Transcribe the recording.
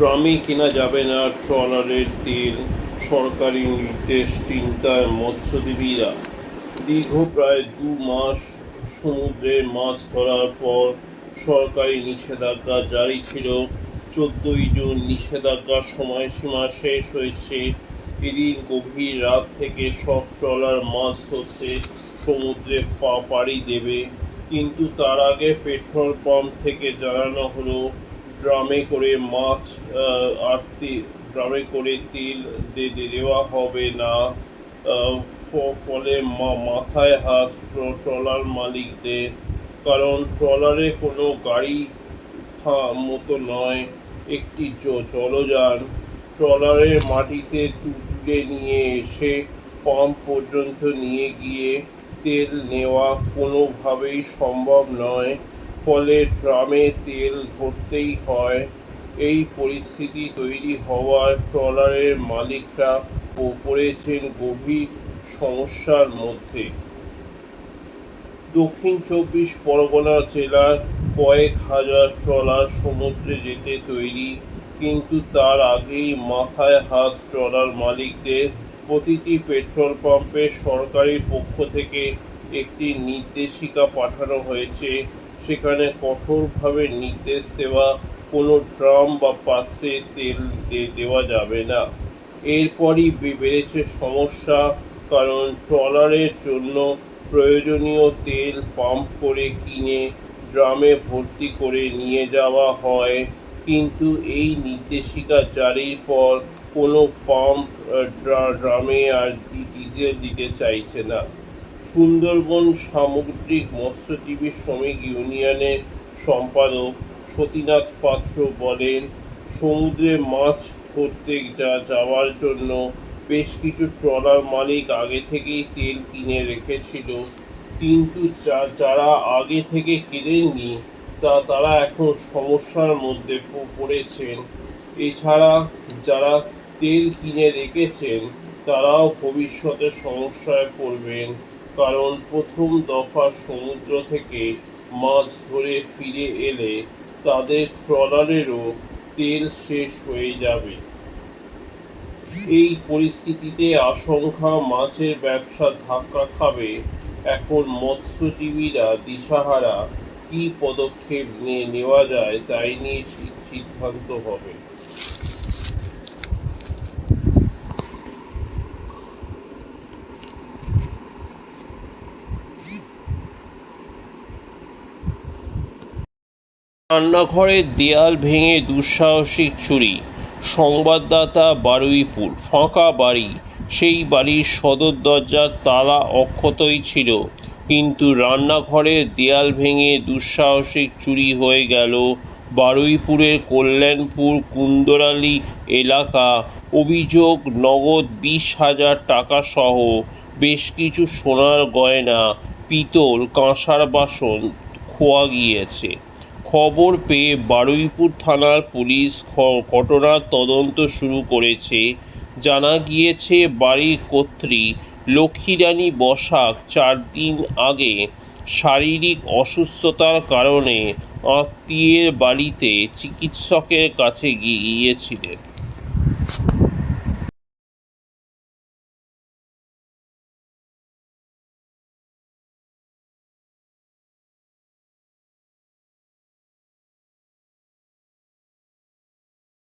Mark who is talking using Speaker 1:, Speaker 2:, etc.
Speaker 1: ড্রামে কেনা যাবে না ট্রলারের তেল, সরকারি নির্দেশ চিন্তায় মৎস্যজীবীরা। দীর্ঘ প্রায় ২ মাস সমুদ্রে মাছ ধরার পর সরকারি নিষেধাজ্ঞা জারি ছিল। ১৪ই জুন নিষেধাজ্ঞার সময়সীমা শেষ হয়েছে। এদিন গভীর রাত থেকে সব ট্রলার মাছ ধরতে সমুদ্রে পাড়ি দেবে, কিন্তু তার আগে পেট্রোল পাম্প থেকে জানানো হলো ড্রামে করে মাছ ড্রামে করে তেল দেওয়া হবে না। ফলে মাথায় হাত ট্রলার মালিকদের, কারণ ট্রলারে কোনো গাড়ি মতো নয়, একটি জলযান। ট্রলারের মাটিতে তুলে নিয়ে এসে পাম্প পর্যন্ত নিয়ে গিয়ে তেল নেওয়া কোনোভাবেই সম্ভব নয়, ফলে ড্রামে তেল ভরতেই হয়। এই পরিস্থিতি তৈরি হওয়ায় ট্রলারের মালিকরা পড়েছেন গভীর সমস্যার মধ্যে। দক্ষিণ ২৪ পরগনা জেলার কয়েক হাজার ট্রলার সমুদ্রে যেতে তৈরি, কিন্তু তার আগেই মাথায় হাত ট্রলার মালিকদের। প্রতিটি পেট্রোল পাম্পে সরকারের পক্ষ থেকে একটি নির্দেশিকা পাঠানো হয়েছে। সেখানে কঠোরভাবে নির্দেশ দেওয়া, কোনো ড্রাম বা পাত্রে তেল দেওয়া যাবে না। এরপরই বেড়েছে সমস্যা, কারণ ট্রলারের জন্য প্রয়োজনীয় তেল পাম্প করে কিনে ড্রামে ভর্তি করে নিয়ে যাওয়া হয়, কিন্তু এই নির্দেশিকা জারির পর কোনো পাম্প ড্রামে আর ডিজেল দিতে চাইছে না। সুন্দরবন সামুদ্রিক মৎস্যজীবী শ্রমিক ইউনিয়নের সম্পাদক সতীনাথ পাত্র বলেন, সমুদ্রে মাছ ধরতে যাওয়ার জন্য বেশ কিছু ট্রলার মালিক আগে থেকেই তেল কিনে রেখেছিল, কিন্তু যারা আগে থেকে কেনেননি তারা এখন সমস্যার মধ্যে পড়েছেন। এছাড়া যারা তেল কিনে রেখেছেন তারাও ভবিষ্যতে সমস্যায় পড়বেন, কারণ প্রথম দফা সমুদ্র থেকে মাছ ধরে ফিরে এলে তাদের ট্রলারেরও তেল শেষ হয়ে যাবে। এই পরিস্থিতিতে আশঙ্কা মাছের ব্যবসা ধাক্কা খাবে। এখন মৎস্যজীবীরা দিশাহারা, কী পদক্ষেপ নেওয়া যায় তাই নিয়ে সিদ্ধান্ত হবে। রান্নাঘরের দেয়াল ভেঙে দুঃসাহসিক চুরি। সংবাদদাতা বারুইপুর। ফাঁকা বাড়ি, সেই বাড়ির সদর দরজার তালা অক্ষতই ছিল, কিন্তু রান্নাঘরের দেয়াল ভেঙে দুঃসাহসিক চুরি হয়ে গেল বারুইপুরের কল্যাণপুর কুন্দরালি এলাকা। অভিযোগ, নগদ ২০,০০০ টাকা সহ বেশ কিছু সোনার গয়না, পিতল, কাঁসার বাসন খোয়া গিয়েছে। খবর পেয়ে বারুইপুর থানার পুলিশ ঘটনার তদন্ত শুরু করেছে। জানা গিয়েছে, বাড়ির কর্ত্রী লক্ষ্মীরানী বসাক ৪ দিন আগে শারীরিক অসুস্থতার কারণে আত্মীয়ের বাড়িতে চিকিৎসকের কাছে গিয়েছিলেন।